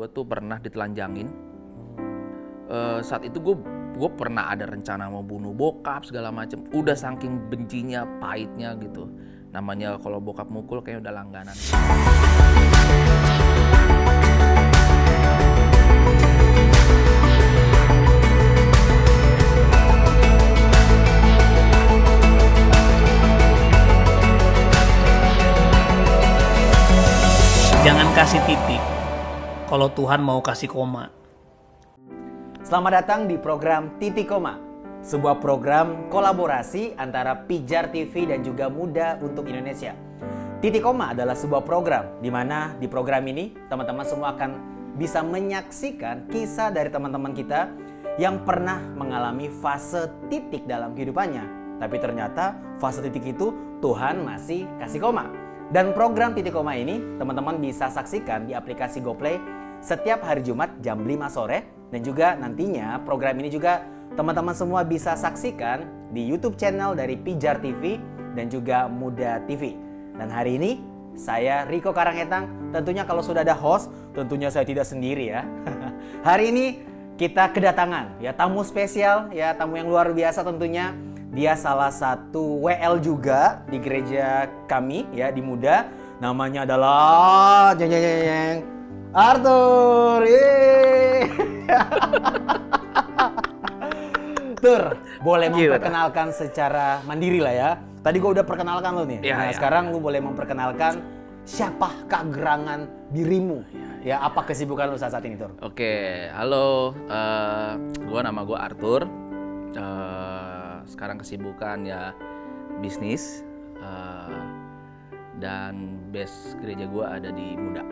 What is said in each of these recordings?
gue tuh pernah ditelanjangin. Saat itu gue pernah ada rencana mau bunuh bokap segala macem. Udah saking bencinya, pahitnya gitu. Namanya kalau bokap mukul kayak udah langganan. Jangan kasih titik kalau Tuhan mau kasih koma. Selamat datang di program Titik Koma, sebuah program kolaborasi antara Pijar TV dan juga Muda untuk Indonesia. Titik Koma adalah sebuah program di mana di program ini teman-teman semua akan bisa menyaksikan kisah dari teman-teman kita yang pernah mengalami fase titik dalam kehidupannya. Tapi ternyata fase titik itu Tuhan masih kasih koma. Dan program Titik Koma ini teman-teman bisa saksikan di aplikasi GoPlay setiap hari Jumat jam 5 sore. Dan juga nantinya program ini juga teman-teman semua bisa saksikan di YouTube channel dari Pijar TV dan juga Muda TV. Dan hari ini saya Riko Karanghetang, tentunya kalau sudah ada host, tentunya saya tidak sendiri ya. Hari ini kita kedatangan ya tamu spesial, ya tamu yang luar biasa tentunya. Dia salah satu WL juga di gereja kami ya di Muda. Namanya adalah Arthur. Tur, boleh memperkenalkan secara mandiri lah ya. Tadi gue udah perkenalkan lo nih. Sekarang lu boleh memperkenalkan siapakah gerangan dirimu? Ya, apa kesibukan lu saat ini, Tur? Oke, halo. Nama gue Arthur. Sekarang kesibukan ya bisnis. Dan base gereja gue ada di Muda.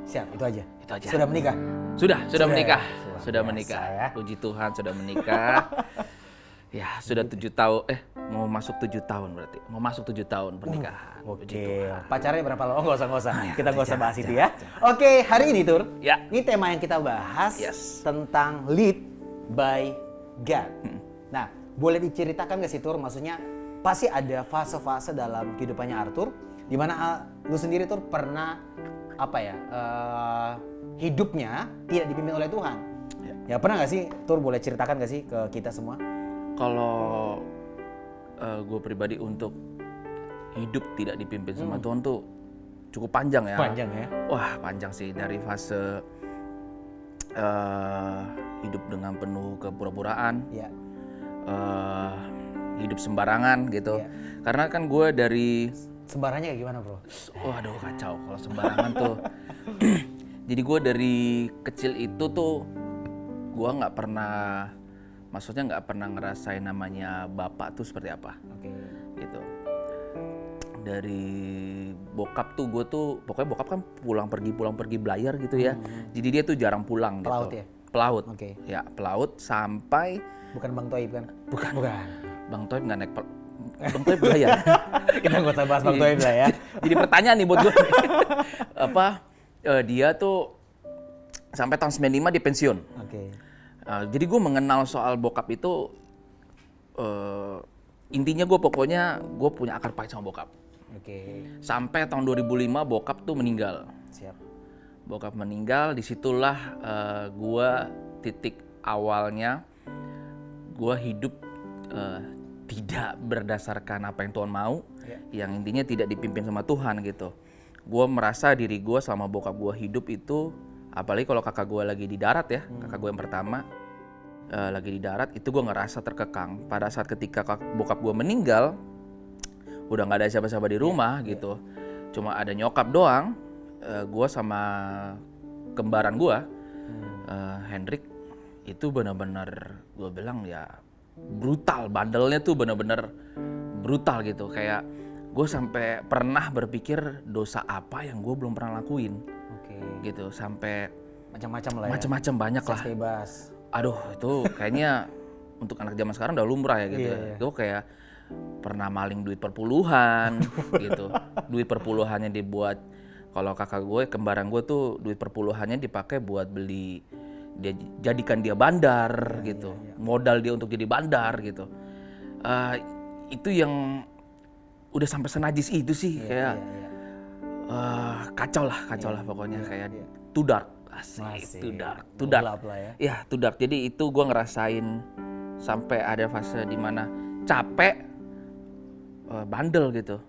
Siap, itu aja. Itu aja. Sudah menikah? Sudah menikah. Ya? Sudah menikah. Ya. Puji Tuhan sudah menikah. Ya, sudah 7 tahun. Mau masuk 7 tahun berarti. Mau masuk 7 tahun pernikahan. Oke. Pacarnya berapa lama? Oh, nggak usah. Kita nggak usah bahas itu ya. Oke, hari ini Tur. Ya. Ini tema yang kita bahas tentang lead by God. Nah, boleh diceritakan nggak sih Tur? Maksudnya pasti ada fase-fase dalam kehidupannya Arthur, di mana lu sendiri Tur pernah hidupnya tidak dipimpin oleh Tuhan. Ya pernah nggak sih Tur, boleh ceritakan nggak sih ke kita semua? Kalau gue pribadi untuk hidup tidak dipimpin sama Tuhan tuh cukup panjang ya. Panjang ya? Wah panjang sih, dari fase hidup dengan penuh kepura-puraan, hidup sembarangan gitu. Karena kan gue dari sembarangannya kayak gimana bro? Waduh kacau kalau sembarangan tuh. Jadi gue dari kecil itu tuh gue nggak pernah, maksudnya nggak pernah ngerasain namanya bapak tuh seperti apa. Gitu. Dari bokap tuh gue tuh, pokoknya bokap kan pulang pergi belayar gitu ya. Jadi dia tuh jarang pulang. Pelaut gitu. Ya? Pelaut. Ya pelaut sampai. Bukan Bang Toib kan? Bukan. Bang Toib nggak naik Bang Toib belayar. Kita nggak usah bahas Bang Toib lah ya. Jadi pertanyaan nih buat gue. Dia tuh sampai tahun 95 dia pensiun. Jadi gue mengenal soal bokap itu, intinya gue pokoknya gue punya akar pahit sama bokap. Sampai tahun 2005 bokap tuh meninggal. Bokap meninggal, disitulah gue titik awalnya gue hidup tidak berdasarkan apa yang Tuhan mau, yang intinya tidak dipimpin sama Tuhan gitu. Gue merasa diri gue sama bokap gue hidup itu, apalagi kalau kakak gue lagi di darat ya, kakak gue yang pertama lagi di darat, itu gue ngerasa terkekang. Pada saat ketika bokap gue meninggal, udah nggak ada siapa-siapa di rumah gitu, cuma ada nyokap doang. Gue sama kembaran gue, Hendrik, itu benar-benar gue bilang ya brutal, bandelnya tuh benar-benar brutal gitu. Kayak gue sampai pernah berpikir dosa apa yang gue belum pernah lakuin. Gitu, sampai macam-macam lah ya. Macam-macam banyak lah. Bebas. Aduh, itu kayaknya untuk anak zaman sekarang udah lumrah ya gitu. Itu kayak pernah maling duit perpuluhan gitu. Duit perpuluhannya dibuat, kalau kakak gue, kembaran gue tuh duit perpuluhannya dipakai buat beli, dia jadikan dia bandar gitu. Modal dia untuk jadi bandar gitu. Itu yang udah sampai senajis itu sih, kayak kacau lah pokoknya, kayak too dark. Asik, too dark. Gelap lah ya. Ya, too dark. Jadi itu gue ngerasain sampai ada fase dimana capek, bandel gitu.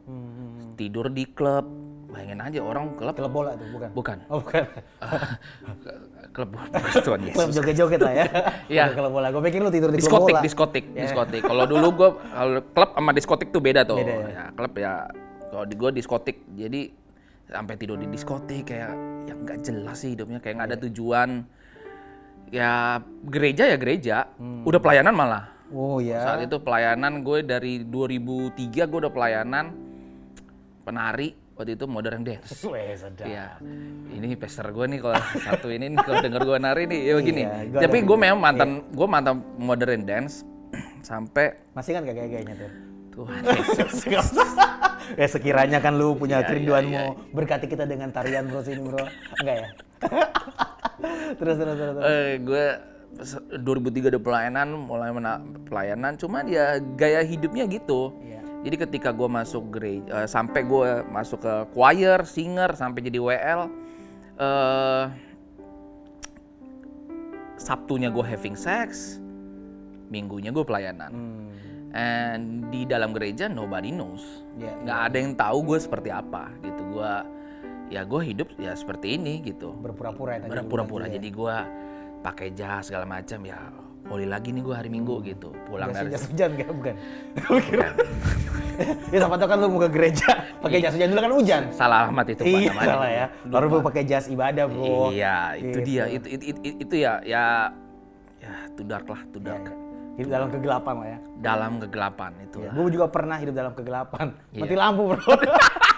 Tidur di klub, bayangin aja orang klub. Klub bola tuh, bukan? Bukan. Oh, bukan. Klub Tuhan Yesus. Klub joget-joget lah ya. Iya. Klub bola. Gue pikir lu tidur di klub bola. Diskotik. Kalau dulu gue, kalau klub sama diskotik tuh beda tuh. Beda, ya? Ya, klub ya, kalau di gue diskotik. Jadi sampai tidur di diskotik kayak yang nggak jelas sih hidupnya, kayak nggak ada tujuan. Ya gereja ya gereja. Udah pelayanan malah. Oh ya. Saat itu pelayanan gue dari 2003 gue udah pelayanan penari. Waktu itu modern dance. Weh, sedap. Iya. Ini pester gue nih kalau satu ini nih, kalau denger gue nari nih ya begini. Iya, Tapi gue memang mantan modern dance sampai Masih kan gaya-gayanya tuh? Tuhan Yesus. Ya sekiranya kan lu punya Iya, kerinduan iya, mau berkati kita dengan tarian bro sini bro. Enggak ya? terus. Gue 2003 udah pelayanan, mulai pelayanan, cuman ya gaya hidupnya gitu. Iya. Jadi ketika gue masuk gereja, sampai gue masuk ke choir, singer, sampai jadi WL, Sabtunya gue having sex, Minggunya gue pelayanan. And di dalam gereja nobody knows, nggak ada yang tahu gue seperti apa gitu. Gue hidup ya seperti ini gitu. Berpura-pura ya tadi. Berpura-pura. Jadi gue pakai jas segala macam ya. Holy lagi nih gue hari Minggu gitu. Pulang dari jas hujan kan bukan? Ya sama tuh kan lu mau ke gereja pakai jas hujan dulu kan hujan. Salah alamat itu Pak. Iya salah ya. Baru lu pakai jas ibadah bro. Iya itu Gitu. dia. Itu ya too dark lah, too dark. Hidup dalam kegelapan lah ya. Dalam kegelapan itu. Gue juga pernah hidup dalam kegelapan. Iya. Mati lampu bro.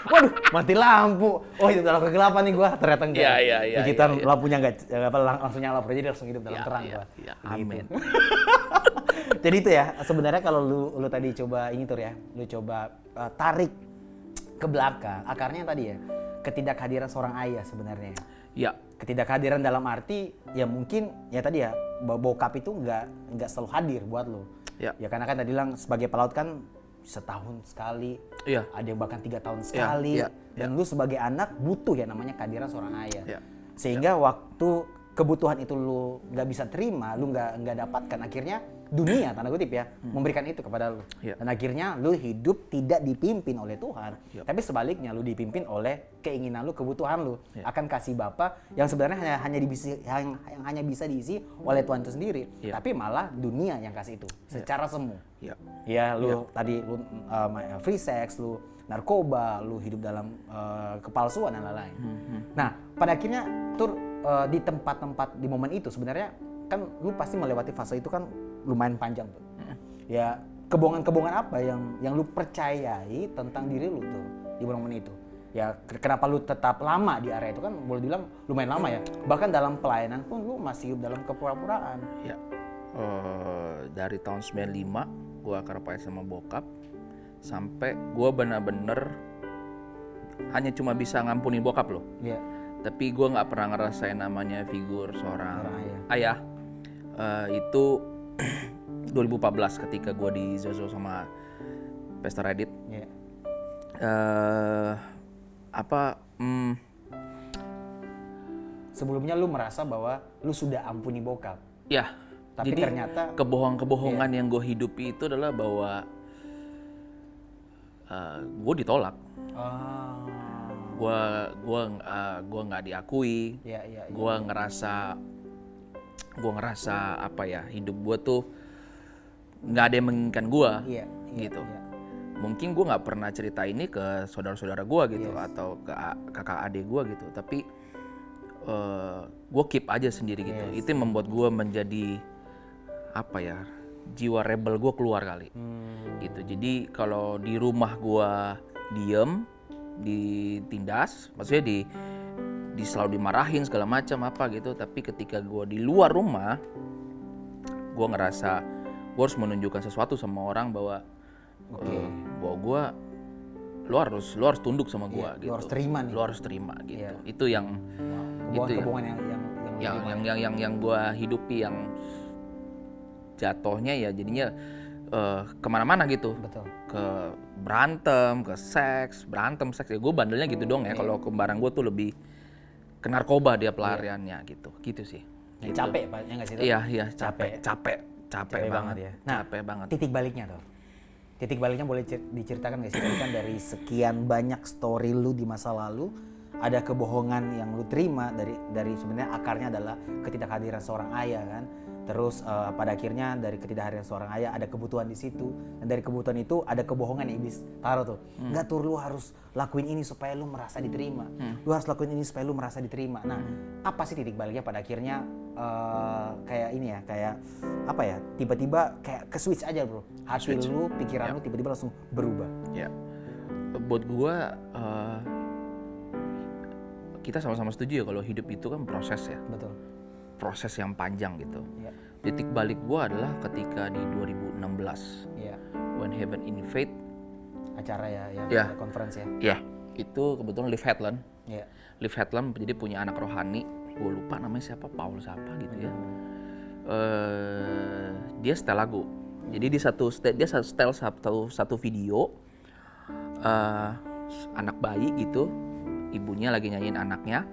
Waduh, mati lampu. Oh hidup dalam kegelapan nih gue. Ternyata enggak. Iya. Kita lampunya enggak langsung nyala bro. Jadi langsung hidup dalam terang Iya, gua. iya. Gitu. Amin. Jadi itu ya, sebenarnya kalau lu tadi coba ini tuh ya, lu coba tarik ke belakang. Akarnya tadi ya, ketidakhadiran seorang ayah sebenarnya. Iya. Ketidakhadiran dalam arti ya mungkin ya tadi ya, bokap itu nggak selalu hadir buat lu. Iya. Ya karena kan tadi bilang sebagai pelaut kan setahun sekali, Iya. ada yang bahkan 3 tahun sekali. Iya, Dan lu sebagai anak butuh ya namanya kehadiran seorang ayah. Iya. Sehingga waktu kebutuhan itu lu nggak bisa terima, lu nggak dapatkan, akhirnya dunia tanda kutip ya memberikan itu kepada lu. Iya. Dan akhirnya lu hidup tidak dipimpin oleh Tuhan, Iya. tapi sebaliknya lu dipimpin oleh keinginan lu, kebutuhan lu Iya. akan kasih Bapa yang sebenarnya yang hanya bisa diisi oleh Tuhan itu sendiri. Iya. Tapi malah dunia yang kasih itu secara semu. Iya. Ya lu tadi lu free sex, lu narkoba, lu hidup dalam kepalsuan dan lain-lain. Nah, pada akhirnya di tempat-tempat di momen itu sebenarnya kan lu pasti melewati fase itu kan lumayan panjang tuh. Ya, kebohongan-kebohongan apa yang lu percayai tentang diri lu tuh di momen itu? Ya, kenapa lu tetap lama di area itu kan boleh dibilang lumayan lama ya. Bahkan dalam pelayanan pun lu masih hidup dalam kepura-puraan. Ya, dari tahun 95 gue akar pakai sama bokap sampai gue benar-bener hanya cuma bisa ngampunin bokap loh. Iya. Tapi gue nggak pernah ngerasain namanya figur seorang Seorang ayah. Itu 2014 ketika gue di Zozo sama Pastor Edit. Iya. Sebelumnya lu merasa bahwa lu sudah ampuni bokap. Ya, Tapi jadi ternyata kebohongan yang gue hidupi itu adalah bahwa gue ditolak. Gue nggak diakui. Iya. Gue ngerasa apa ya, hidup gue tuh nggak ada yang menginginkan gue. Iya, gitu. iya. Mungkin gue nggak pernah cerita ini ke saudara-saudara gue gitu, atau ke kakak adik gue gitu, tapi gue keep aja sendiri gitu. Itu yang membuat gue menjadi apa ya, jiwa rebel gue keluar kali. Gitu. Jadi kalau di rumah gue diem, ditindas, maksudnya selalu dimarahin segala macam apa gitu, tapi ketika gue di luar rumah, gue ngerasa gue harus menunjukkan sesuatu sama orang bahwa gue lu harus tunduk sama gue gitu. Lu harus terima nih. Lu harus terima gitu. Itu yang Kebohongan yang gue hidupi, yang jatuhnya ya jadinya kemana-mana gitu. Betul. Ke berantem, ke seks ya gue bandelnya gitu dong ya. Kalau kembaran gue tuh lebih ke narkoba dia pelariannya gitu sih. Ya, Gitu. capek Pak, ya nggak sih? Toh? Iya, capek banget ya. Nah, capek banget. titik baliknya tuh. Titik baliknya boleh diceritakan nggak sih? Tadi kan dari sekian banyak story lu di masa lalu, ada kebohongan yang lu terima dari sebenarnya akarnya adalah ketidakhadiran seorang ayah kan. Terus pada akhirnya dari ketidakhadiran seorang ayah ada kebutuhan di situ, dan dari kebutuhan itu ada kebohongan yang iblis taruh tuh. Enggak tuh, lu harus lakuin ini supaya lu merasa diterima. Lu harus lakuin ini supaya lu merasa diterima. Nah, apa sih titik baliknya pada akhirnya kayak ini ya, kayak apa ya? Tiba-tiba kayak ke switch aja, Bro. Hati lu, pikiran lu tiba-tiba langsung berubah. Ya. Buat gua kita sama-sama setuju ya kalau hidup itu kan proses ya. Betul. Proses yang panjang gitu. Ya. Titik balik gua adalah ketika di 2016 Iya. When Heaven Invade. Acara ya, Ya. conference ya. Ya, itu kebetulan Liv Headland. Iya. Liv Headland jadi punya anak rohani. Gue lupa namanya siapa, Paul siapa gitu ya. Dia setel lagu. Jadi dia setel satu video anak bayi gitu. Ibunya lagi nyanyiin anaknya.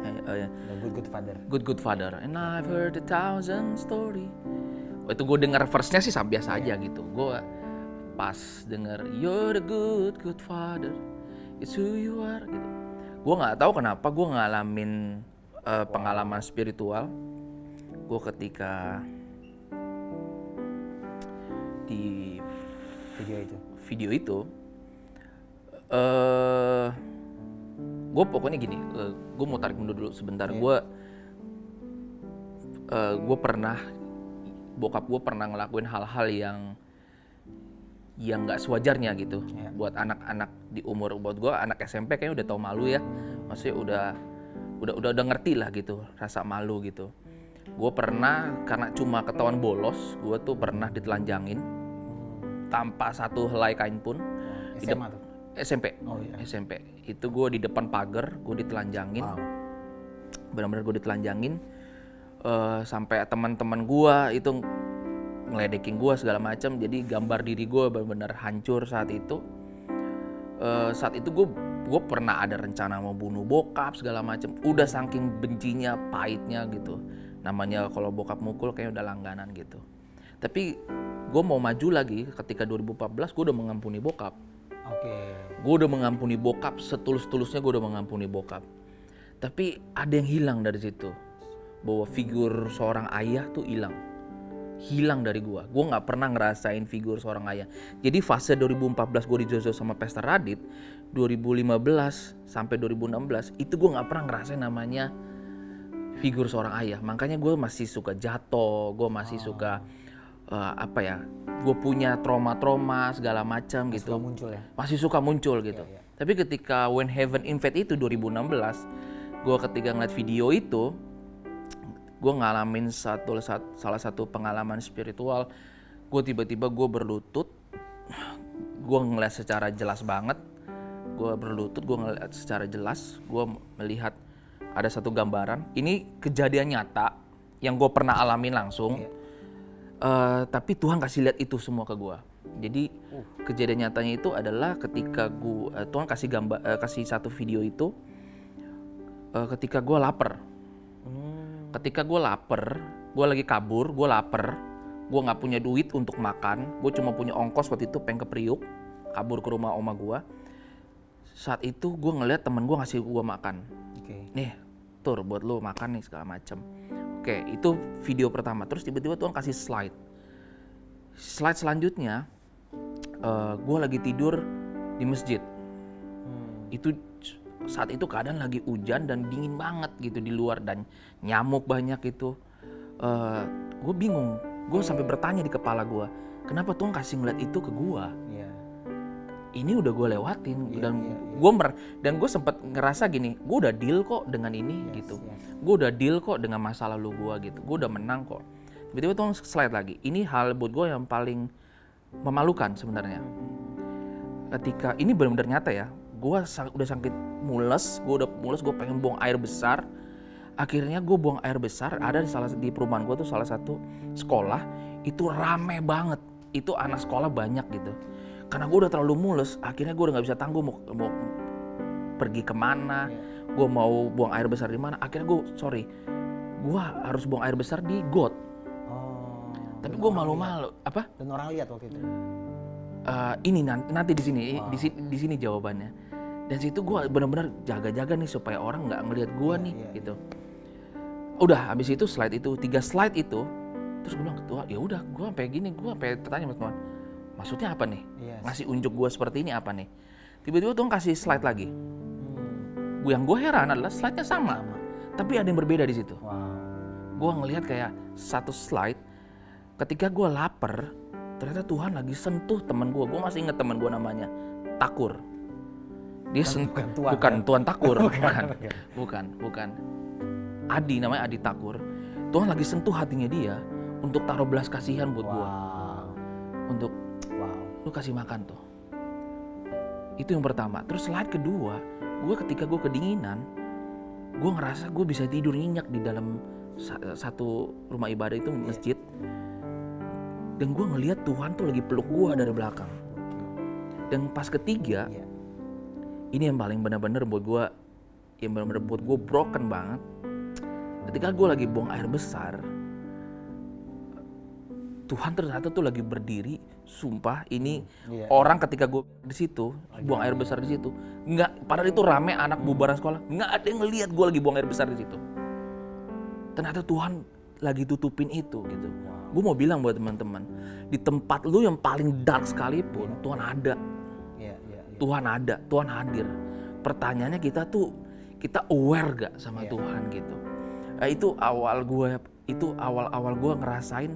The Good Father. Good Father. And I've heard 1,000 story. Itu gue denger verse-nya sih biasa aja gitu. Gue pas denger You're the good father, it's who you are gitu. Gue nggak tahu kenapa gue ngalamin pengalaman spiritual. Gue ketika di video itu, gue pokoknya gini, gue mau tarik mundur dulu sebentar. Gue pernah, bokap gue pernah ngelakuin hal-hal yang nggak sewajarnya gitu. Buat anak-anak di umur, buat gue anak SMP kayaknya udah tau malu ya, maksudnya udah ngerti lah gitu rasa malu gitu. Gue pernah, karena cuma ketahuan bolos, gue tuh pernah ditelanjangin tanpa satu helai kain pun. SMA tuh? SMP. Oh iya. SMP. Itu gue di depan pagar, gue ditelanjangin. Wow. Benar-benar gue ditelanjangin. Sampai teman-teman gue itu ngeledekin gue segala macam. Jadi gambar diri gue benar-benar hancur saat itu. Saat itu gue pernah ada rencana mau bunuh bokap segala macam. Udah saking bencinya, pahitnya gitu. Namanya kalau bokap mukul kayaknya udah langganan gitu. Tapi gue mau maju lagi ketika 2014 gue udah mengampuni bokap. Gue udah mengampuni bokap, setulus-tulusnya gue udah mengampuni bokap. Tapi ada yang hilang dari situ. Bahwa figur seorang ayah tuh hilang dari gue. Gue gak pernah ngerasain figur seorang ayah. Jadi fase 2014 gue dijodoh sama Pastor Radit, 2015 sampai 2016 itu gue gak pernah ngerasain namanya figur seorang ayah. Makanya gue masih suka jatuh, gue masih suka gue punya trauma-trauma segala macam gitu. Suka muncul ya? Masih suka muncul gitu. Iya. Tapi ketika When Heaven Invade itu 2016, gue ketika ngeliat video itu, gue ngalamin salah satu pengalaman spiritual. Gue tiba-tiba gue berlutut, gue ngeliat secara jelas banget. Gue berlutut, gue ngeliat secara jelas, gue melihat ada satu gambaran. Ini kejadian nyata yang gue pernah alamin langsung. Iya. Tapi Tuhan kasih lihat itu semua ke gue. Jadi kejadian nyatanya itu adalah ketika Tuhan kasih satu video itu ketika gue lapar. Ketika gue lapar, gue lagi kabur, gue lapar, gue nggak punya duit untuk makan, gue cuma punya ongkos waktu itu pengen ke Priuk, kabur ke rumah oma gue. Saat itu gue ngeliat temen gue ngasih gue makan. Nih, Tur buat lo makan nih segala macem. Oke, itu video pertama. Terus tiba-tiba Tuhan kasih slide. Slide selanjutnya, gue lagi tidur di masjid. Itu saat itu keadaan lagi hujan dan dingin banget gitu di luar dan nyamuk banyak gitu. Gue bingung. Gue sampai bertanya di kepala gue, kenapa Tuhan kasih ngeliat itu ke gue? Ini udah gue lewatin dan gue sempat ngerasa gini, gue udah deal kok dengan ini gitu. Gue udah deal kok dengan masa lalu gue gitu. Gue udah menang kok. Tiba-tiba Tuhan slide lagi. Ini hal buat gue yang paling memalukan sebenarnya. Ketika ini benar-benar nyata ya. Gue udah sakit mules, gue pengen buang air besar. Akhirnya gue buang air besar. Ada di perumahan gue tuh salah satu sekolah itu rame banget. Itu anak sekolah banyak gitu. Karena gue udah terlalu mules, akhirnya gue udah gak bisa tangguh mau pergi kemana, gue mau buang air besar di mana, akhirnya gue harus buang air besar di got. Tapi gue malu-malu. Apa? Dan orang lihat waktu itu. Ini nanti di sini, di sini jawabannya. Dan situ gue benar-benar jaga-jaga nih supaya orang nggak ngelihat gue nih, gitu. Udah, habis itu 3 slide itu, terus gue bilang, Tuhan, ya udah, gue sampai gini, gue sampai tertanya sama Tuhan, maksudnya apa nih? Ngasih unjuk gue seperti ini apa nih? Tiba-tiba Tuhan kasih slide lagi. Yang gue heran adalah slide-nya sama, tapi ada yang berbeda di situ. Gue ngelihat kayak satu slide, ketika gue lapar, ternyata Tuhan lagi sentuh teman gue. Gue masih ingat teman gue namanya Takur. Dia bukan Tuhan Takur, bukan. Adi, namanya Adi Takur. Tuhan lagi sentuh hatinya dia untuk taruh belas kasihan buat gue. Untuk lu kasih makan tuh. Itu yang pertama. Terus slide kedua, ketika gue kedinginan, gue ngerasa gue bisa tidur nyenyak di dalam satu rumah ibadah itu, masjid. Dan gue ngelihat Tuhan tuh lagi peluk gue dari belakang. Dan pas ketiga, ini yang paling benar-benar buat gue broken banget. Ketika gue lagi buang air besar, Tuhan ternyata tuh lagi berdiri. Sumpah, ini orang ketika gue di situ buang air besar di situ, nggak, padahal itu rame anak bubaran sekolah, nggak ada yang ngelihat gue lagi buang air besar di situ. Ternyata Tuhan lagi tutupin itu, gitu. Gue mau bilang buat teman-teman, di tempat lu yang paling dark sekalipun, Tuhan ada. Tuhan ada, Tuhan hadir. Pertanyaannya kita aware gak sama Tuhan, gitu. Itu awal gue ngerasain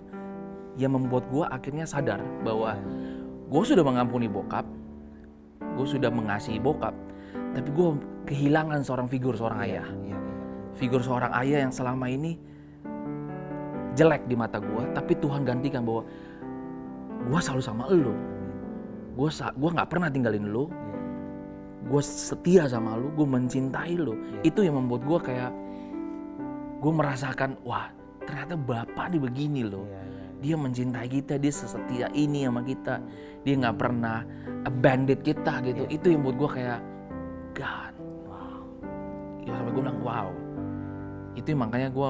yang membuat gue akhirnya sadar bahwa gue sudah mengampuni bokap, gue sudah mengasihi bokap, tapi gue kehilangan seorang ayah. Figur seorang ayah yang selama ini jelek di mata gue, tapi Tuhan gantikan bahwa gue selalu sama elu. Gue nggak pernah tinggalin lu, gue setia sama lu, gue mencintai lu. Itu yang membuat gue kayak gue merasakan, wah ternyata Bapak nih begini loh. Dia mencintai kita, dia sesetia ini sama kita, dia nggak pernah abandon kita gitu. Itu yang buat gue kayak God, ya sampai gue bilang wow. Itu yang makanya gue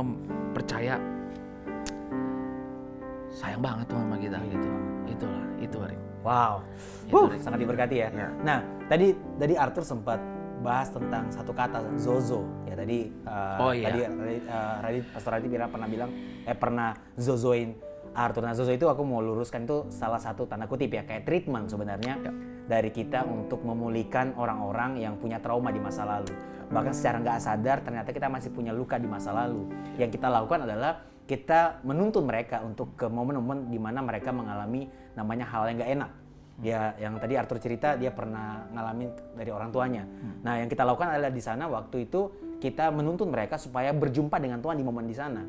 percaya sayang banget Tuhan sama kita gitu. Itu Rik. Wow, sangat diberkati ya. Nah, tadi Arthur sempat bahas tentang satu kata, zozo. Ya tadi Pastor Radit pernah zozoin Arthur. Nah, zozo itu aku mau luruskan, itu salah satu tanda kutip ya, kayak treatment sebenarnya dari kita untuk memulihkan orang-orang yang punya trauma di masa lalu. Bahkan secara nggak sadar ternyata kita masih punya luka di masa lalu. Yang kita lakukan adalah kita menuntun mereka untuk ke momen-momen di mana mereka mengalami namanya hal yang nggak enak. Ya, yang tadi Arthur cerita dia pernah ngalamin dari orang tuanya. Nah, yang kita lakukan adalah di sana waktu itu kita menuntun mereka supaya berjumpa dengan Tuhan di momen di sana.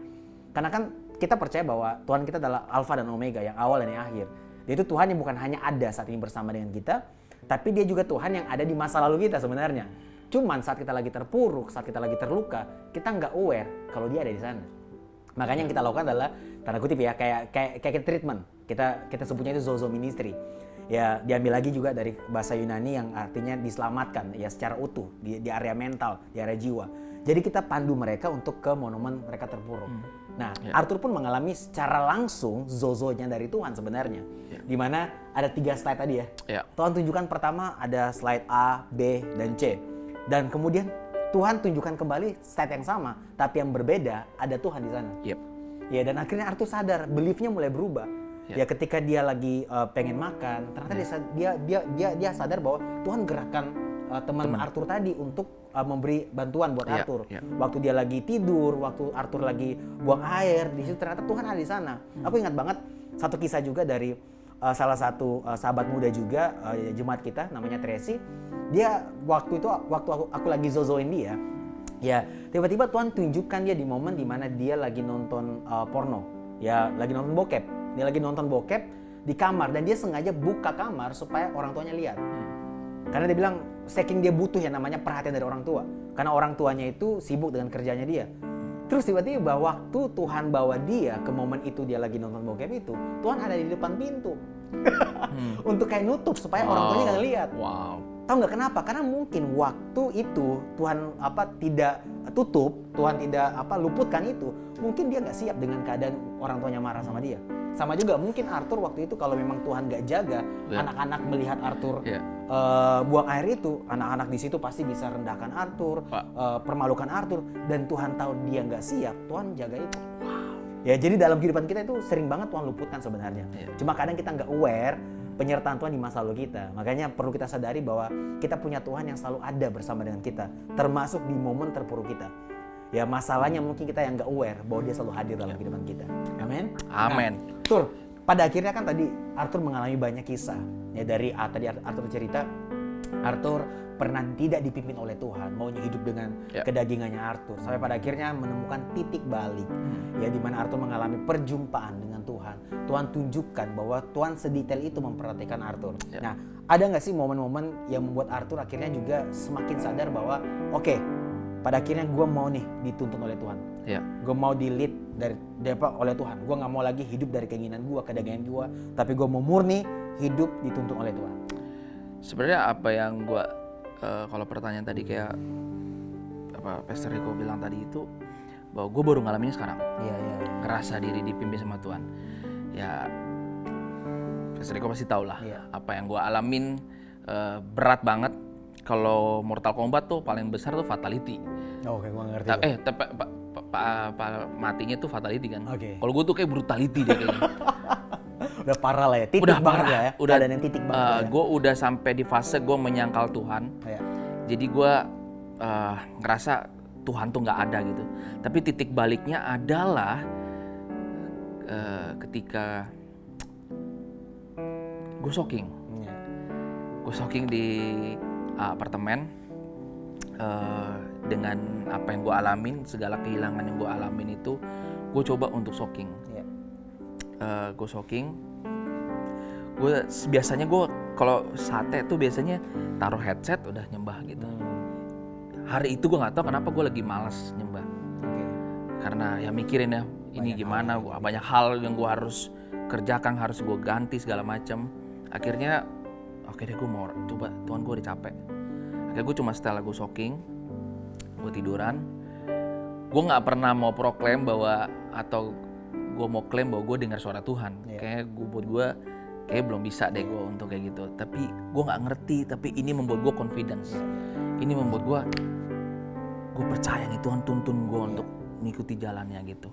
Karena kan kita percaya bahwa Tuhan kita adalah Alfa dan Omega, yang awal dan yang akhir. Dia itu Tuhan yang bukan hanya ada saat ini bersama dengan kita, tapi dia juga Tuhan yang ada di masa lalu kita sebenarnya. Cuman saat kita lagi terpuruk, saat kita lagi terluka, kita nggak aware kalau dia ada di sana. Makanya yang kita lakukan adalah tanda kutip ya, kayak treatment. Kita sebutnya itu zozo ministry. Ya, diambil lagi juga dari bahasa Yunani yang artinya diselamatkan ya secara utuh di area mental, di area jiwa. Jadi kita pandu mereka untuk ke momen mereka terpuruk. Nah, Arthur pun mengalami secara langsung zozonya dari Tuhan sebenarnya. Di mana ada 3 slide tadi ya. Tuhan tunjukkan pertama ada slide A, B, dan C. Dan kemudian Tuhan tunjukkan kembali slide yang sama, tapi yang berbeda ada Tuhan di sana. Ya, dan akhirnya Arthur sadar, belief-nya mulai berubah. Ya, ketika dia lagi pengen makan, ternyata dia sadar bahwa Tuhan gerakkan teman Arthur tadi untuk memberi bantuan buat Arthur. Waktu dia lagi tidur, waktu Arthur lagi buang air, di situ ternyata Tuhan ada di sana. Aku ingat banget satu kisah juga dari salah satu sahabat muda juga jemaat kita, namanya Tracy. Dia waktu aku lagi zozoin dia, ya tiba-tiba Tuhan tunjukkan dia di momen dimana dia lagi nonton porno, ya lagi nonton bokep. Dia lagi nonton bokep di kamar dan dia sengaja buka kamar supaya orang tuanya lihat. Karena dia bilang saking dia butuh yang namanya perhatian dari orang tua. Karena orang tuanya itu sibuk dengan kerjanya dia. Terus tiba-tiba waktu Tuhan bawa dia ke momen itu dia lagi nonton bokep itu, Tuhan ada di depan pintu. Untuk kayak nutup supaya orang tuanya nggak lihat. Tahu nggak kenapa? Karena mungkin waktu itu Tuhan tidak tutup, Tuhan tidak luputkan itu. Mungkin dia nggak siap dengan keadaan orang tuanya marah sama dia. Sama juga mungkin Arthur waktu itu kalau memang Tuhan nggak jaga, anak-anak melihat Arthur buang air itu, anak-anak di situ pasti bisa rendahkan Arthur, permalukan Arthur, dan Tuhan tahu dia nggak siap, Tuhan jaga itu. Ya jadi dalam kehidupan kita itu sering banget Tuhan luputkan sebenarnya. Cuma kadang kita nggak aware penyertaan Tuhan di masa lalu kita. Makanya perlu kita sadari bahwa kita punya Tuhan yang selalu ada bersama dengan kita, termasuk di momen terpuruk kita. Ya masalahnya mungkin kita yang nggak aware bahwa dia selalu hadir dalam kehidupan kita. Amin. Amin. Nah, Tur, pada akhirnya kan tadi Arthur mengalami banyak kisah. Ya dari tadi Arthur cerita, Arthur pernah tidak dipimpin oleh Tuhan, maunya hidup dengan kedagingannya Arthur, sampai pada akhirnya menemukan titik balik, ya di mana Arthur mengalami perjumpaan dengan Tuhan. Tuhan tunjukkan bahwa Tuhan sedetail itu memperhatikan Arthur. Nah, ada nggak sih momen-momen yang membuat Arthur akhirnya juga semakin sadar bahwa oke, pada akhirnya gue mau nih dituntun oleh Tuhan, gue mau di-lead oleh Tuhan, gue nggak mau lagi hidup dari keinginan gue, kedagingan gue, tapi gue mau murni hidup dituntun oleh Tuhan. Sebenarnya apa yang gue kalau pertanyaan tadi kayak Pastor Rico bilang tadi itu, bahwa gue baru ngalaminnya sekarang. Ngerasa diri dipimpin sama Tuhan. Ya Pastor Rico pasti tahu lah apa yang gue alamin, berat banget. Kalau Mortal Kombat tuh paling besar tuh fatality. Oke, gue ngerti. Matinya tuh fatality kan. Okay. Kalau gue tuh kayak brutality deh kayaknya. Udah parah lah ya, titik udah banget parah. ya. Udah ada yang titik banget. Gue udah sampai di fase gue menyangkal Tuhan. Jadi gue ngerasa Tuhan tuh nggak ada gitu. Tapi titik baliknya adalah ketika gue shocking. Gue shocking di apartemen dengan apa yang gue alamin, segala kehilangan yang gue alamin itu, gue coba untuk shocking. Gue shocking. Gue biasanya kalau sate tuh biasanya taruh headset udah nyembah gitu. Hari itu gue nggak tahu kenapa gue lagi malas nyembah. Karena ya mikirin ya ini gimana, banyak hal yang gue harus kerjakan, harus gue ganti segala macam. Akhirnya oke deh, gue mau coba, Tuhan gue udah capek. Akhirnya gue cuma setelah gue shocking, gue tiduran. Gue nggak pernah mau proklaim bahwa atau gue mau klaim bahwa gue dengar suara Tuhan. Kayak kayak belum bisa deh gue untuk kayak gitu. Tapi gue nggak ngerti. Tapi ini membuat gue confidence. Ini membuat gue percaya nih Tuhan tuntun gue untuk mengikuti jalannya gitu.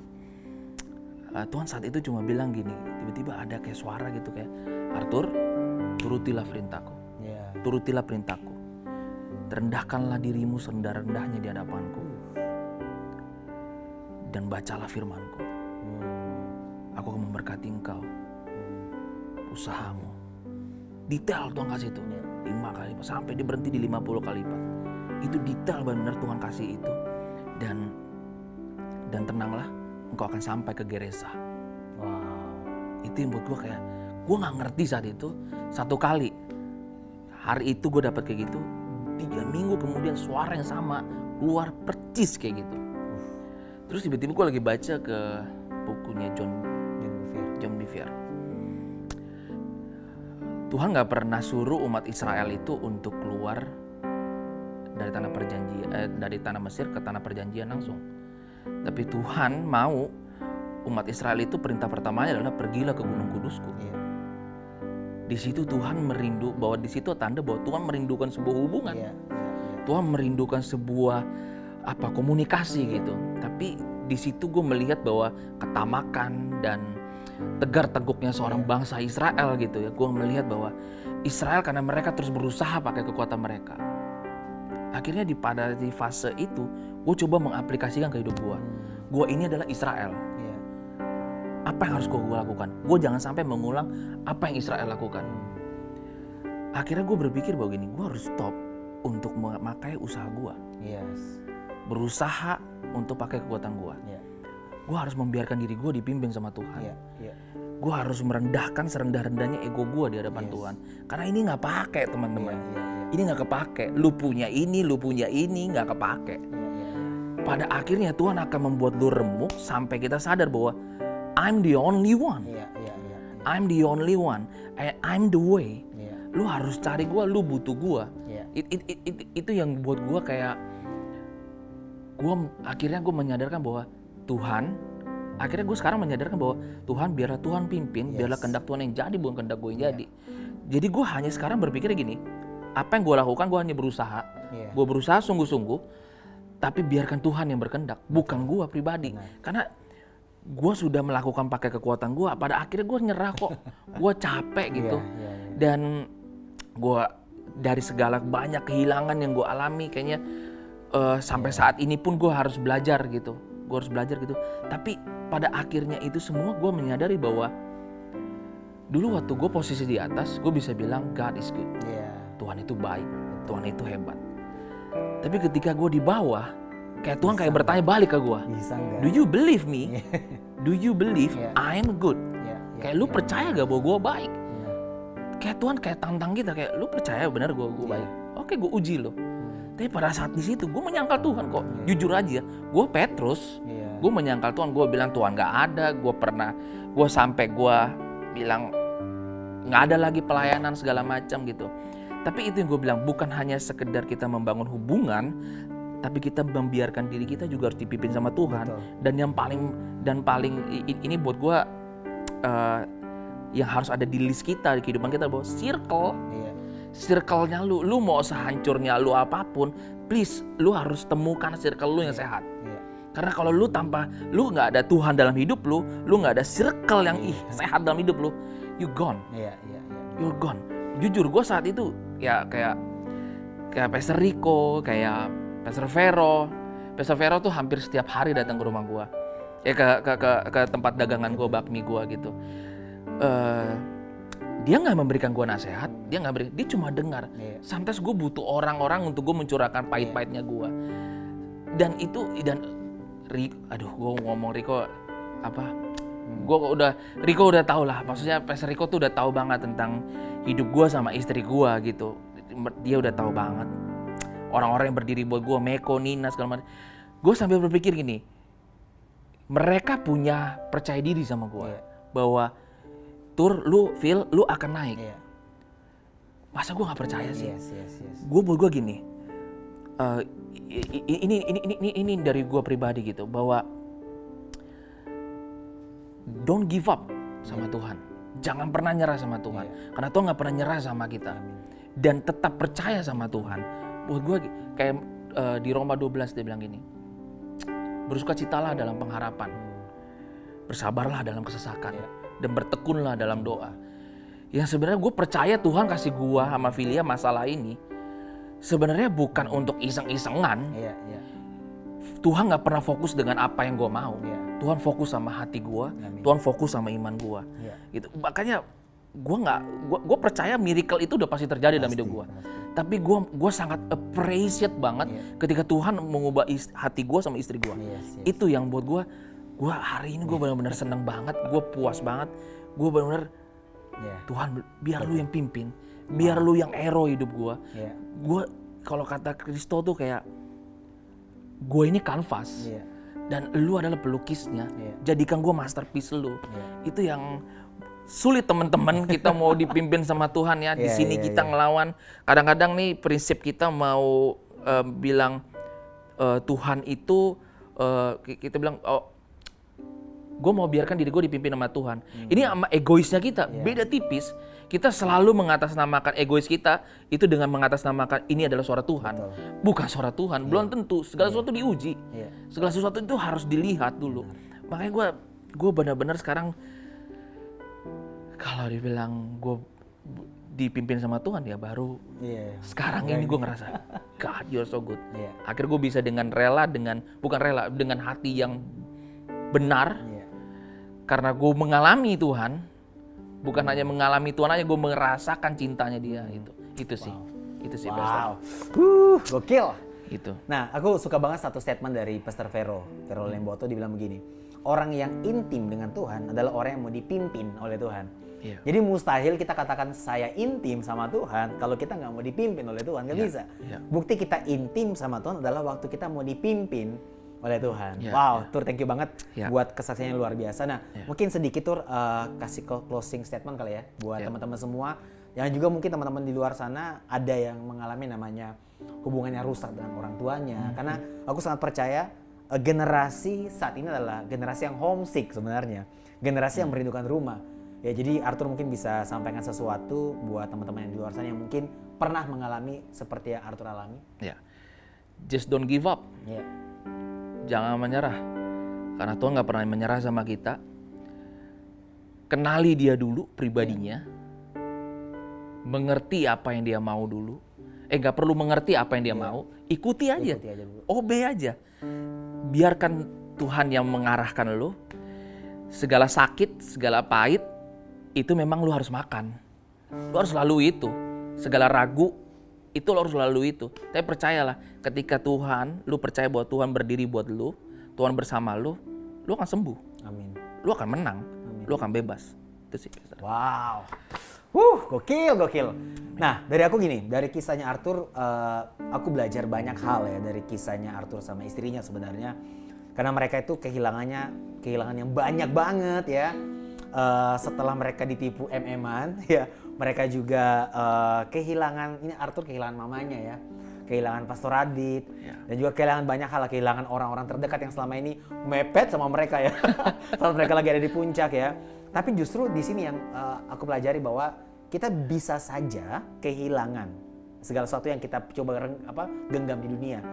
Tuhan saat itu cuma bilang gini. Tiba-tiba ada kayak suara gitu kayak, Arthur, turutilah perintahku. Turutilah perintahku. Rendahkanlah dirimu serendah-rendahnya di hadapanku. Dan bacalah firmanku. Aku akan memberkati engkau, usahamu. Detail Tuhan kasih itu, 5 kali lipat, sampai dia berhenti di 50 kali lipat. Itu detail benar Tuhan kasih itu. Dan tenanglah, engkau akan sampai ke Gerasa. Itu yang buat gue kayak, gue gak ngerti saat itu. 1 kali, hari itu gue dapat kayak gitu. 3 minggu kemudian suara yang sama keluar percis kayak gitu. Terus tiba-tiba gue lagi baca ke bukunya John Bevere. Tuhan gak pernah suruh umat Israel itu untuk keluar dari tanah perjanjian, dari tanah Mesir ke tanah perjanjian langsung. Tapi Tuhan mau umat Israel itu perintah pertamanya adalah pergilah ke Gunung Kudusku. Di situ Tuhan bahwa di situ tanda bahwa Tuhan merindukan sebuah hubungan. Tuhan merindukan sebuah komunikasi gitu. Tapi di situ gue melihat bahwa ketamakan dan tegar teguknya seorang bangsa Israel gitu ya. Gue melihat bahwa Israel karena mereka terus berusaha pakai kekuatan mereka. Akhirnya di fase itu gue coba mengaplikasikan ke hidup gue. Gue ini adalah Israel. Apa yang harus gue lakukan? Gue jangan sampai mengulang apa yang Israel lakukan. Akhirnya gue berpikir bahwa gini, gue harus stop untuk memakai usaha gue. Berusaha untuk pakai kekuatan gue. Gue harus membiarkan diri gue dipimpin sama Tuhan. Gue harus merendahkan serendah-rendahnya ego gue di hadapan Tuhan. Karena ini gak pakai teman-teman. Ini gak kepake. Lu punya ini gak kepake. Pada akhirnya Tuhan akan membuat lu remuk sampai kita sadar bahwa I'm the only one. I'm the only one. I'm the way. Lu harus cari gue, lu butuh gue. Itu yang buat gue kayak akhirnya gue menyadarkan bahwa Tuhan, akhirnya gue sekarang menyadarkan bahwa Tuhan, biarlah Tuhan pimpin, biarlah kehendak Tuhan yang jadi, bukan kehendak gue yang jadi. Jadi gue hanya sekarang berpikir gini, apa yang gue lakukan gue hanya berusaha, gue berusaha sungguh-sungguh, tapi biarkan Tuhan yang berkehendak, bukan gue pribadi. Karena gue sudah melakukan pakai kekuatan gue, pada akhirnya gue nyerah kok, gue capek gitu. Dan gue dari segala banyak kehilangan yang gue alami, kayaknya sampai saat ini pun gue harus belajar gitu. Tapi pada akhirnya itu semua gue menyadari bahwa dulu waktu gue posisi di atas, gue bisa bilang God is good. Tuhan itu baik, Tuhan itu hebat. Tapi ketika gue di bawah, kayak Tuhan kayak bertanya balik ke gue. Do you believe me? Do you believe I am good? Kayak lu percaya gak bahwa gue baik? Kayak Tuhan kayak tantang kita, kayak lu percaya benar gue baik? Oke, gue uji lo. Tapi pada saat di situ gue menyangkal Tuhan kok. Jujur aja, gue Petrus. Gue menyangkal Tuhan, gue bilang Tuhan gak ada. Gue sampai gue bilang gak ada lagi pelayanan segala macam gitu. Tapi itu yang gue bilang, bukan hanya sekedar kita membangun hubungan, tapi kita membiarkan diri kita juga harus dipimpin sama Tuhan. Dan yang paling ini buat gue yang harus ada di list kita, di kehidupan kita, bahwa circle-nya lu mau sehancurnya lu apapun, please lu harus temukan circle lu yang sehat. Karena kalau lu nggak ada Tuhan dalam hidup lu nggak ada circle yang sehat dalam hidup lu, you gone. You're gone. Jujur gue saat itu ya kayak Pastor Rico, kayak Pastor Vero. Pastor Vero tuh hampir setiap hari datang ke rumah gue, ya ke tempat dagangan gue, bakmi gue gitu. Dia nggak memberikan gue nasihat, dia cuma dengar. Sometimes gue butuh orang-orang untuk gue mencurahkan pahit-pahitnya gue. Gue ngomong Rico apa? Rico udah tahu lah, maksudnya Pastor Rico tuh udah tahu banget tentang hidup gue sama istri gue gitu. Dia udah tahu banget orang-orang yang berdiri buat gue, Meko, Nina segala macam. Gue sambil berpikir gini, mereka punya percaya diri sama gue bahwa lu akan naik. Masa gue nggak percaya sih? Gue buat gue gini, ini dari gue pribadi gitu, bahwa don't give up sama Tuhan. Jangan pernah nyerah sama Tuhan. Karena Tuhan gak pernah nyerah sama kita. Dan tetap percaya sama Tuhan. Buat gue kayak di Roma 12 dia bilang gini, bersukacitalah dalam pengharapan, bersabarlah dalam kesesakan, dan bertekunlah dalam doa. Yang sebenarnya gue percaya Tuhan kasih gue sama Filia masalah ini sebenarnya bukan untuk iseng-isengan. Tuhan gak pernah fokus dengan apa yang gue mau. Tuhan fokus sama hati gue, Tuhan fokus sama iman gue. Gitu. Makanya gue percaya miracle itu udah pasti terjadi dalam hidup gue. Tapi gue sangat appreciate banget ketika Tuhan mengubah hati gue sama istri gue. Itu yang buat gue hari ini gue benar-benar senang banget, gue puas banget, gue benar-benar Tuhan biar lu yang pimpin, biar lu yang hero hidup gue. Gue kalau kata Kristo tuh kayak gue ini kanvas. Dan lu adalah pelukisnya, jadikan gue masterpiece lu. Itu yang sulit teman-teman, kita mau dipimpin sama Tuhan ya. Di sini kita ngelawan. Kadang-kadang nih prinsip kita mau bilang Tuhan itu, kita bilang gue mau biarkan diri gue dipimpin sama Tuhan. Ini sama egoisnya kita, beda tipis. Kita selalu mengatasnamakan egois kita itu dengan mengatasnamakan ini adalah suara Tuhan. Bukan suara Tuhan, belum tentu. Segala sesuatu diuji. Segala sesuatu itu harus dilihat dulu. Makanya gue benar-benar sekarang kalau dibilang gue dipimpin sama Tuhan ya baru sekarang ini gue ngerasa God you're so good. Akhirnya gue bisa dengan dengan hati yang benar. Karena gue mengalami Tuhan. Bukan hanya mengalami Tuhan aja, gue merasakan cintanya dia. Itu sih. Wow. Gokil. Gitu. Nah, aku suka banget satu statement dari Pastor Vero Lemboto, dibilang begini. Orang yang intim dengan Tuhan adalah orang yang mau dipimpin oleh Tuhan. Jadi mustahil kita katakan saya intim sama Tuhan kalau kita nggak mau dipimpin oleh Tuhan, nggak bisa. Bukti kita intim sama Tuhan adalah waktu kita mau dipimpin oleh Tuhan. Tur, thank you banget buat kesaksian yang luar biasa. Nah, mungkin sedikit Tur kasih closing statement kali ya buat teman-teman semua Yang juga mungkin teman-teman di luar sana ada yang mengalami namanya hubungannya rusak dengan orang tuanya. Karena aku sangat percaya generasi saat ini adalah generasi yang homesick sebenarnya. Generasi yang merindukan rumah. Ya, jadi Arthur mungkin bisa sampaikan sesuatu buat teman-teman yang di luar sana yang mungkin pernah mengalami seperti yang Arthur alami. Ya. Just don't give up. Ya. Jangan menyerah. Karena Tuhan nggak pernah menyerah sama kita. Kenali dia dulu pribadinya. Mengerti apa yang dia mau dulu. Nggak perlu mengerti apa yang dia mau. Ikuti aja. dulu. Obey aja. Biarkan Tuhan yang mengarahkan lo. Segala sakit, segala pahit, itu memang lo harus makan. Lo harus lalui itu. Segala ragu, itu lo harus lalui itu. Tapi percayalah, ketika Tuhan, lo percaya bahwa Tuhan berdiri buat lo, Tuhan bersama lo akan sembuh. Amin. Lo akan menang. Lo akan bebas. Itu sih. Wow. Gokil. Nah, dari aku gini, dari kisahnya Arthur, aku belajar banyak hal ya dari kisahnya Arthur sama istrinya sebenarnya. Karena mereka itu kehilangan yang banyak banget ya. Setelah mereka ditipu MM-an, ya mereka juga kehilangan, ini Arthur kehilangan mamanya ya. Kehilangan Pastor Radit, dan juga kehilangan banyak hal, kehilangan orang-orang terdekat yang selama ini mepet sama mereka ya. Saat mereka lagi ada di puncak ya. Tapi justru di sini yang aku pelajari bahwa kita bisa saja kehilangan segala sesuatu yang kita coba genggam di dunia.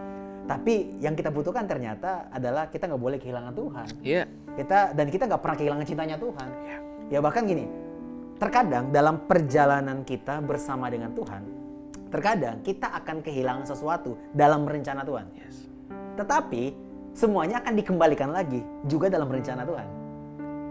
Tapi yang kita butuhkan ternyata adalah kita nggak boleh kehilangan Tuhan. Iya. Kita nggak pernah kehilangan cintanya Tuhan. Ya bahkan gini, terkadang dalam perjalanan kita bersama dengan Tuhan, terkadang kita akan kehilangan sesuatu dalam rencana Tuhan. Yes. Tetapi semuanya akan dikembalikan lagi juga dalam rencana Tuhan.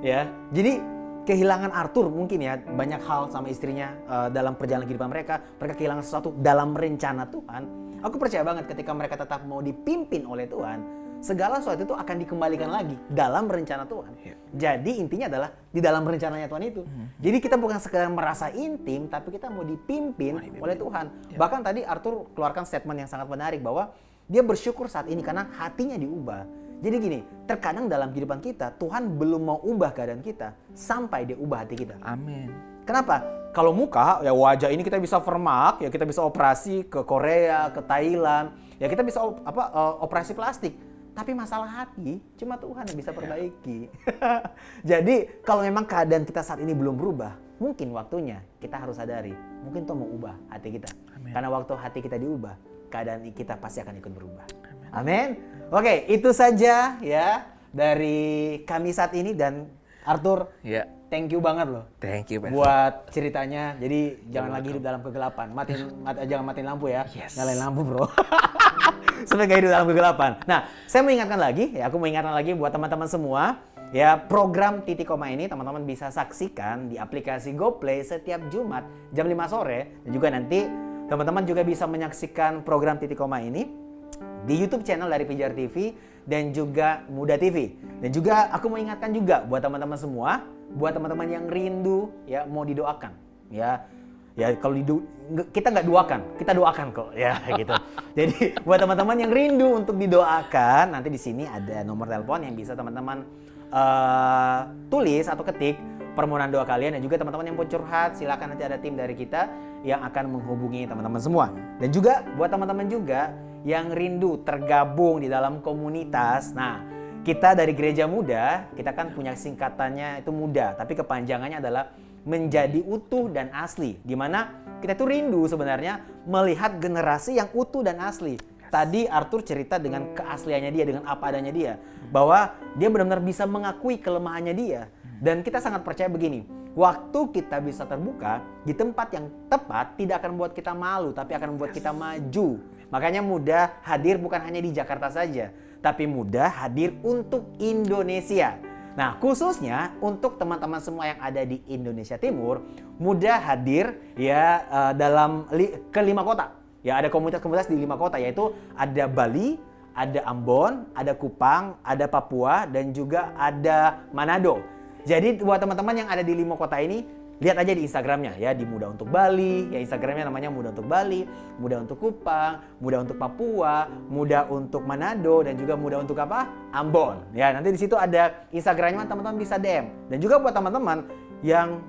Ya, jadi kehilangan Arthur mungkin ya banyak hal sama istrinya dalam perjalanan kehidupan mereka kehilangan sesuatu dalam rencana Tuhan. Aku percaya banget ketika mereka tetap mau dipimpin oleh Tuhan, segala sesuatu itu akan dikembalikan lagi dalam rencana Tuhan. Jadi intinya adalah di dalam rencananya Tuhan itu. Jadi kita bukan sekedar merasa intim, tapi kita mau dipimpin oleh Tuhan. Bahkan tadi Arthur keluarkan statement yang sangat menarik bahwa dia bersyukur saat ini karena hatinya diubah. Jadi gini, terkadang dalam kehidupan kita, Tuhan belum mau ubah keadaan kita sampai dia ubah hati kita. Amin. Kenapa? Kalau muka, ya wajah ini kita bisa vermak, ya kita bisa operasi ke Korea, ke Thailand, ya kita bisa operasi plastik. Tapi masalah hati, cuma Tuhan yang bisa perbaiki. Jadi kalau memang keadaan kita saat ini belum berubah, mungkin waktunya kita harus sadari, mungkin Tuhan mau ubah hati kita. Amen. Karena waktu hati kita diubah, keadaan kita pasti akan ikut berubah. Amin. Oke, itu saja ya dari kami saat ini dan Arthur. Ya. Thank you banget loh. Thank you, Pastor. Buat ceritanya. Jadi jangan lagi hidup dalam kegelapan. Jangan matiin lampu ya. Yes. Nyalain lampu, bro. Sampai gak hidup dalam kegelapan. Nah, saya mau ingatkan lagi, ya aku mau ingatkan lagi buat teman-teman semua, ya program Titik Koma ini teman-teman bisa saksikan di aplikasi GoPlay setiap Jumat jam 5 sore. Dan juga nanti teman-teman juga bisa menyaksikan program Titik Koma ini di YouTube channel dari Pijar TV dan juga Muda TV. Dan juga aku mau ingatkan juga buat teman-teman semua, buat teman-teman yang rindu ya mau didoakan ya. Ya kalau kita nggak doakan, kita doakan kok ya gitu. Jadi buat teman-teman yang rindu untuk didoakan, nanti di sini ada nomor telepon yang bisa teman-teman tulis atau ketik permohonan doa kalian. Dan juga teman-teman yang mau curhat, silakan nanti ada tim dari kita yang akan menghubungi teman-teman semua. Dan juga buat teman-teman juga yang rindu tergabung di dalam komunitas. Nah, kita dari Gereja Muda, kita kan punya singkatannya itu Muda, tapi kepanjangannya adalah menjadi utuh dan asli. Dimana kita tuh rindu sebenarnya melihat generasi yang utuh dan asli. Tadi Arthur cerita dengan keasliannya dia, dengan apa adanya dia. Bahwa dia benar-benar bisa mengakui kelemahannya dia. Dan kita sangat percaya begini, waktu kita bisa terbuka di tempat yang tepat tidak akan membuat kita malu, tapi akan membuat kita maju. Makanya Muda hadir bukan hanya di Jakarta saja, tapi Muda hadir untuk Indonesia. Nah, khususnya untuk teman-teman semua yang ada di Indonesia Timur, Muda hadir ya dalam ke 5 kota. Ya, ada komunitas-komunitas di 5 kota, yaitu ada Bali, ada Ambon, ada Kupang, ada Papua, dan juga ada Manado. Jadi buat teman-teman yang ada di 5 kota ini, lihat aja di Instagramnya ya, di Muda Untuk Bali, ya Instagramnya namanya Muda Untuk Bali, Muda Untuk Kupang, Muda Untuk Papua, Muda Untuk Manado, dan juga Muda Untuk Ambon. Ya, nanti di situ ada Instagramnya, teman-teman bisa DM. Dan juga buat teman-teman yang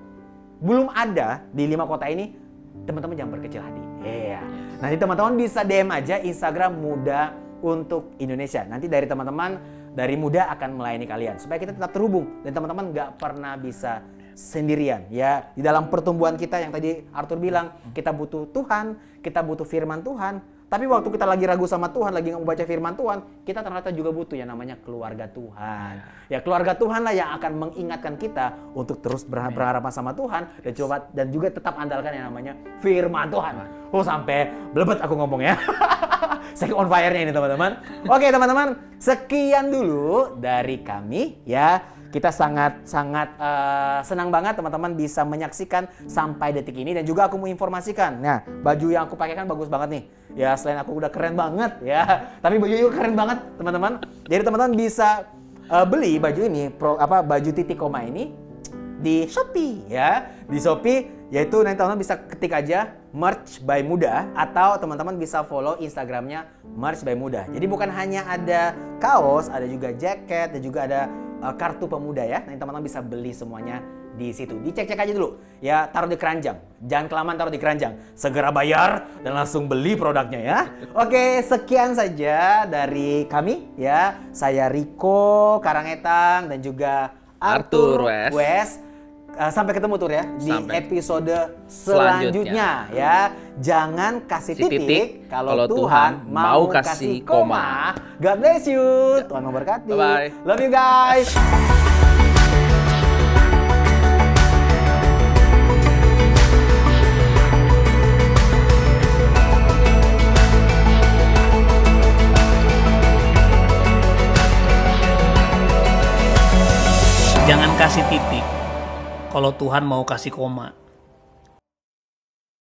belum ada di 5 kota ini, teman-teman jangan berkecil hati. Iya. Nanti teman-teman bisa DM aja Instagram Muda untuk Indonesia. Nanti dari teman-teman dari Muda akan melayani kalian supaya kita tetap terhubung dan teman-teman nggak pernah bisa sendirian ya. Di dalam pertumbuhan kita yang tadi Arthur bilang, kita butuh Tuhan, kita butuh firman Tuhan. Tapi waktu kita lagi ragu sama Tuhan, lagi nggak mau baca firman Tuhan, kita ternyata juga butuh yang namanya keluarga Tuhan. Ya keluarga Tuhan lah yang akan mengingatkan kita untuk terus berharap sama Tuhan dan juga tetap andalkan yang namanya firman Tuhan. Oh sampai belebet aku ngomong ya. Saya on fire-nya ini teman-teman. Oke teman-teman, sekian dulu dari kami ya. Kita sangat senang banget teman-teman bisa menyaksikan sampai detik ini dan juga aku mau informasikan. Nah, baju yang aku pakai kan bagus banget nih. Ya, selain aku udah keren banget ya, tapi baju juga keren banget, teman-teman. Jadi teman-teman bisa beli baju ini, baju Titik Koma ini di Shopee ya. Di Shopee yaitu nanti teman-teman bisa ketik aja Merch by Muda atau teman-teman bisa follow Instagramnya Merch by Muda. Jadi bukan hanya ada kaos, ada juga jaket dan juga ada kartu pemuda ya. Nanti teman-teman bisa beli semuanya di situ. Dicek-cek aja dulu. Ya, taruh di keranjang. Jangan kelamaan taruh di keranjang. Segera bayar dan langsung beli produknya ya. Oke, sekian saja dari kami ya. Saya Riko Karangetang dan juga Arthur Wes. Sampai ketemu Tur ya di episode selanjutnya ya. Jangan kasih titik kalau Tuhan mau kasih koma. God bless you. Tuhan memberkati. Bye-bye. Love you guys. Jangan kasih titik kalau Tuhan mau kasih koma.